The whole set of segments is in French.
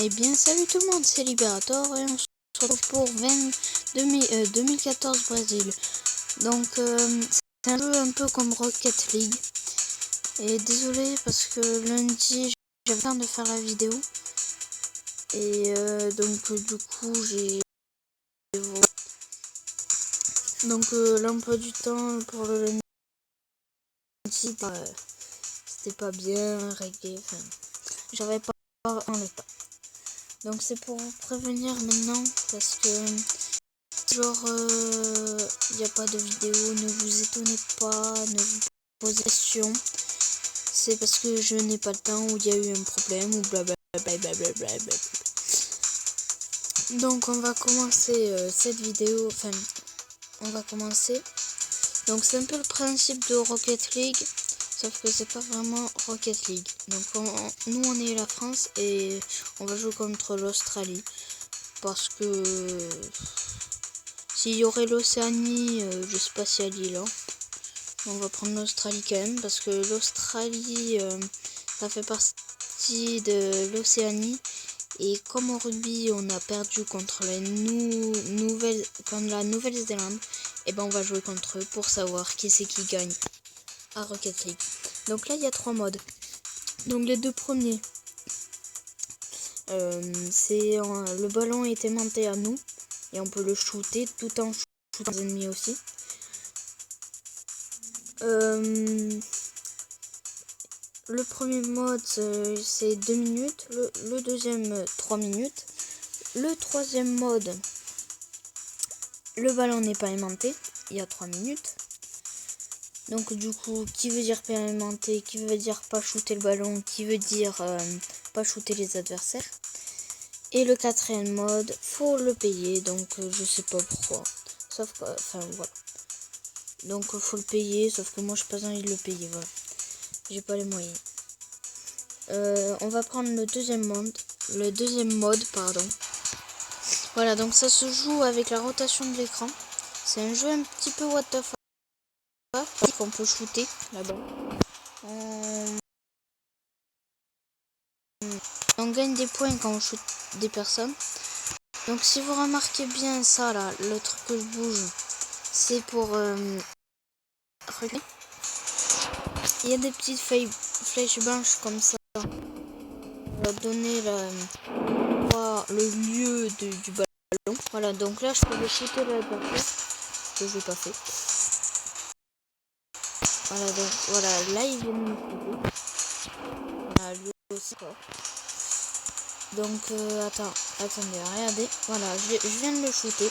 Eh bien salut tout le monde, c'est Liberator et on se retrouve pour 2014 Brésil. Donc c'est un jeu un peu comme Rocket League. Et désolé parce que lundi j'avais le temps de faire la vidéo. Et donc du coup j'ai... Donc l'emploi du temps pour le lundi, c'était pas bien réglé. Enfin, j'avais pas en le temps. Donc c'est pour vous prévenir maintenant parce que genre il n'y a pas de vidéo, ne vous étonnez pas, ne vous posez de questions. C'est parce que je n'ai pas le temps ou il y a eu un problème ou blablabla. Donc on va commencer cette vidéo, enfin on va commencer. Donc c'est un peu le principe de Rocket League, sauf que c'est pas vraiment Rocket League. Donc nous on est la France et on va jouer contre l'Australie. Parce que s'il y aurait l'Océanie, je sais pas si elle est là. On va prendre l'Australie quand même, parce que l'Australie, ça fait partie de l'Océanie. Et comme au rugby, on a perdu contre la Nouvelle-Zélande, et ben on va jouer contre eux pour savoir qui c'est qui gagne à Rocket League. Donc là, il y a 3 modes. Donc les 2 premiers, c'est le ballon est aimanté à nous et on peut le shooter tout en shootant les ennemis aussi. Le premier mode c'est 2 minutes, le deuxième 3 minutes. Le troisième mode, le ballon n'est pas aimanté, il y a 3 minutes. Donc du coup, qui veut dire pas aimanté, qui veut dire pas shooter le ballon, qui veut dire pas shooter les adversaires. Et le quatrième mode, faut le payer, donc je sais pas pourquoi. Sauf que, enfin voilà. Donc faut le payer, sauf que moi j'ai pas envie de le payer, voilà. J'ai pas les moyens. On va prendre le deuxième mode, pardon. Voilà, donc ça se joue avec la rotation de l'écran. C'est un jeu un petit peu what the fuck qu'on peut shooter là-bas. On gagne des points quand on shoot des personnes. Donc si vous remarquez bien ça là, le truc que je bouge, c'est pour regarder. Il y a des petites flèches blanches comme ça. On va donner le lieu du ballon. Voilà, donc là je peux le shooter l'adversaire, ce que j'ai pas fait. Voilà, donc voilà, là il vient de me shooter. Voilà, lui aussi quoi. Donc attendez, regardez. Voilà, je viens de le shooter.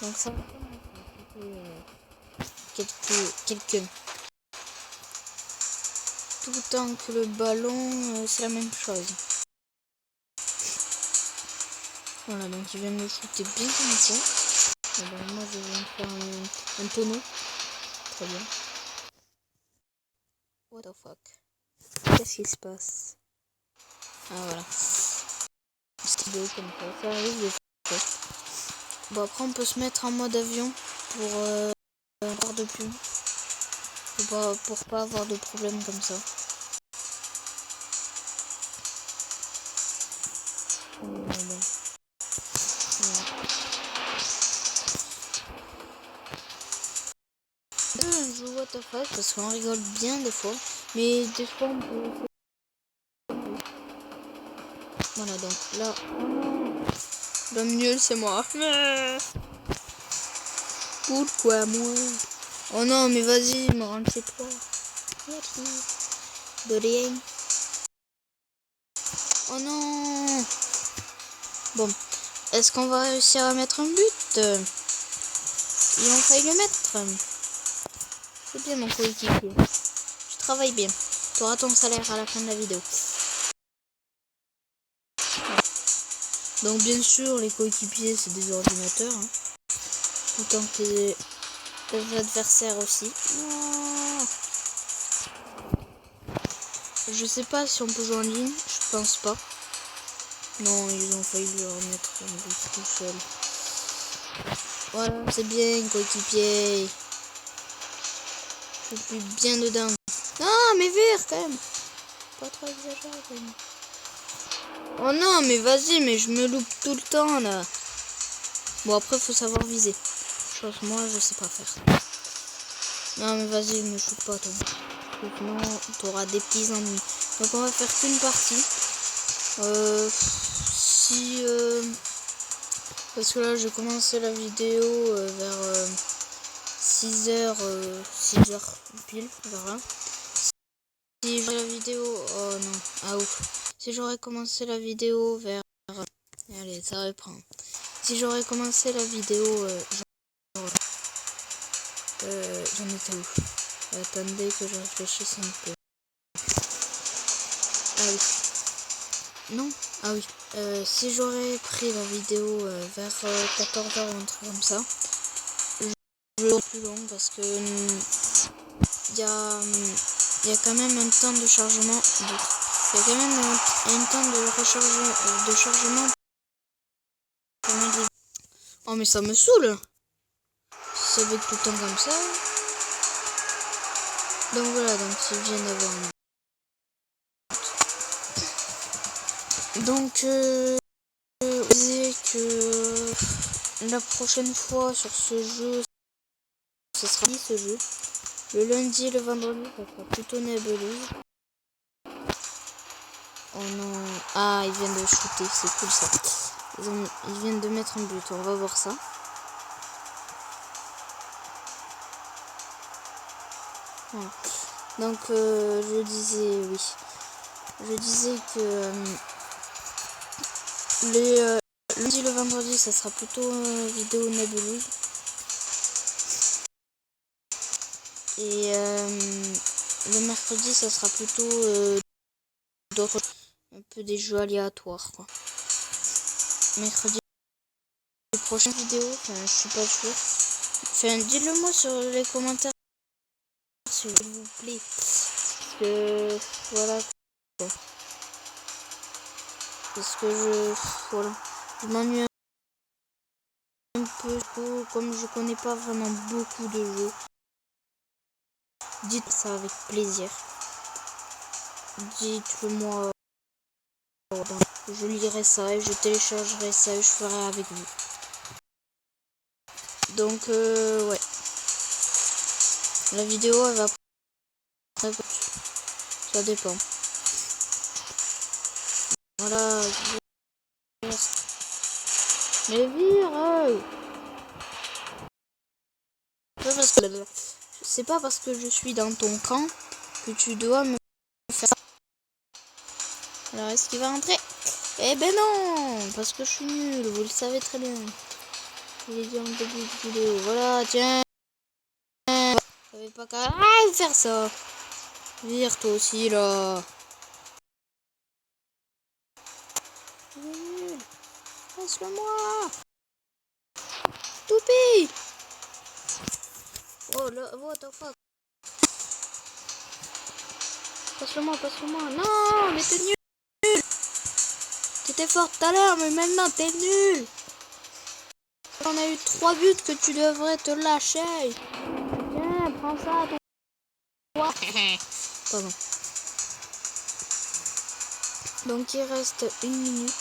Donc ça va quelques. Tout le temps que le ballon, c'est la même chose. Voilà, donc il vient de le shooter bien comme ça. Et ben, moi je viens de faire un tonneau. Très bien. What the fuck? Qu'est-ce qui se passe? Ah voilà. C'est beau comme ça arrive des fois. Bon après on peut se mettre en mode avion pour avoir de pub. Pour pas avoir de problème comme ça. Bon. Un jeu what the fuck parce qu'on rigole bien des fois, mais des fois on peut... Voilà, donc là le mieux c'est moi. Pourquoi moi? Oh non, mais vas-y, me rentre chez toi. Merci. De rien. Oh non. Bon, est-ce qu'on va réussir à mettre un but? Ils ont failli le mettre. C'est bien mon coéquipier. Tu travailles bien. Tu auras ton salaire à la fin de la vidéo. Donc bien sûr, les coéquipiers, c'est des ordinateurs. Hein. Autant que les adversaires aussi. Oh. Je sais pas si on peut jouer en ligne. Je pense pas. Non, ils ont failli leur mettre un but tout seul. Voilà, c'est bien, coéquipier. Je suis bien dedans. Non, mais vert quand même. Pas trop exagéré quand même. Oh non, mais vas-y, mais je me loupe tout le temps, là. Bon, après, faut savoir viser. Chose, moi, je sais pas faire. Non, mais vas-y, me shoot pas, toi. Sinon, t'auras des petits ennuis. Donc, on va faire qu'une partie. Parce que là, j'ai commencé la vidéo vers 6h, 6h pile, vers là. Si j'aurais la vidéo... Oh non, ah ouf. Si j'aurais commencé la vidéo vers... Allez, ça reprend. Si j'aurais commencé la vidéo... j'en étais où? Attendez que je réfléchisse un peu. Ah oui. Non? Ah oui. Si j'aurais pris la vidéo vers 14h ou un truc comme ça, je vais plus long parce que il y a quand même un temps de chargement. Il y a quand même un temps de chargement pour mes livres. Oh mais ça me saoule. Ça va être tout le temps comme ça. Donc voilà, donc ils viennent d'avoir un... Donc je disais que la prochaine fois sur ce jeu, ce sera ce jeu. Le lundi et le vendredi, ça sera plutôt nébuleuse. Oh non. Ah, ils viennent de shooter, c'est cool ça. Ils viennent de mettre un but, on va voir ça. Voilà. Donc je disais, oui. Je disais que les lundi et le vendredi, ça sera plutôt vidéo nébuleuse. Et le mercredi, ça sera plutôt d'autres, un peu des jeux aléatoires, quoi. Mercredi, les prochaines vidéos, enfin, je suis pas sûre. Enfin, dites-le moi sur les commentaires, s'il vous plaît. Parce que, voilà, quoi. Parce que voilà, je m'ennuie un peu, comme je connais pas vraiment beaucoup de jeux. Dites ça avec plaisir. Dites-le moi. Je lirai ça et je téléchargerai ça et je ferai avec vous. Donc ouais. La vidéo elle va prendre... Ça dépend. Voilà. Mais vire. C'est pas parce que je suis dans ton camp que tu dois me faire ça. Alors est-ce qu'il va rentrer? Eh ben non, parce que je suis nul, vous le savez très bien. Je l'ai dit en début de vidéo. Voilà, tiens. Vous savez pas qu'à faire ça. Vire toi aussi là. Nul. Passe-le-moi. Toupie. Oh là, what the fuck. Passe-le-moi, passe-le-moi. Non, mais t'es nul. T'étais fort tout à l'heure, mais maintenant t'es nul. On a eu 3 buts que tu devrais te lâcher. Tiens, prends ça, toi. Pardon. Donc il reste 1 minute.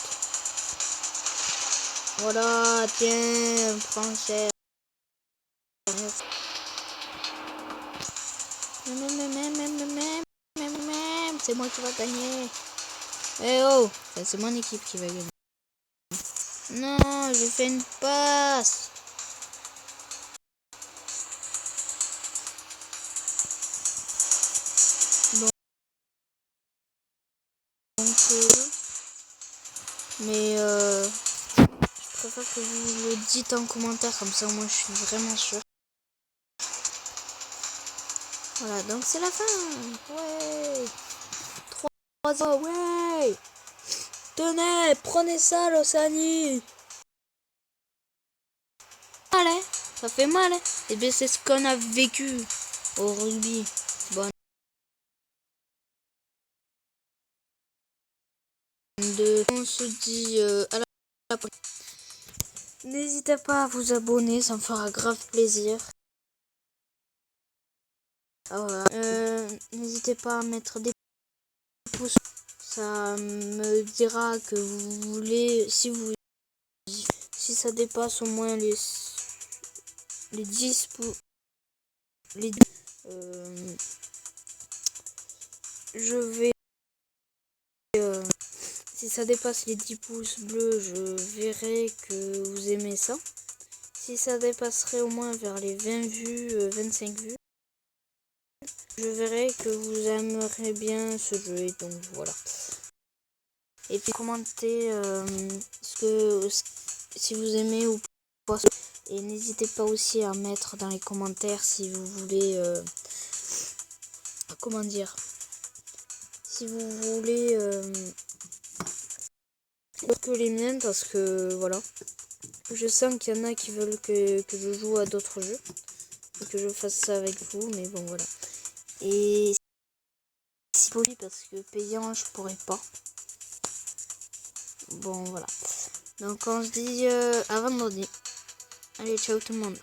Voilà, tiens, prends ça. C'est moi qui va gagner. Eh oh, c'est mon équipe qui va gagner. Non, j'ai fait une passe. Mais je préfère que vous le dites en commentaire, comme ça moi je suis vraiment sûr. Voilà, donc c'est la fin. Ouais. 3 ans, ouais. Tenez, prenez ça l'Océanie. Allez, ça fait mal. Hein. Et bien c'est ce qu'on a vécu au rugby. Bon. On se dit à la prochaine. N'hésitez pas à vous abonner, ça me fera grave plaisir. Ah, voilà. N'hésitez pas à mettre des pouces. ça me dira que vous voulez, si ça dépasse au moins les 10 pouces, je vais, si ça dépasse les 10 pouces bleus, je verrai que vous aimez ça. Si ça dépasserait au moins vers les 20 vues, 25 vues, je verrai que vous aimerez bien ce jeu, et donc voilà. Et puis commentez si vous aimez ou pas. Et n'hésitez pas aussi à mettre dans les commentaires si vous voulez, comment dire, si vous voulez que les miennes, parce que voilà, je sens qu'il y en a qui veulent que je joue à d'autres jeux et que je fasse ça avec vous, mais bon voilà. Et si possible, parce que payant je pourrais pas. Bon voilà. Donc on se dit à vendredi. Allez, ciao tout le monde.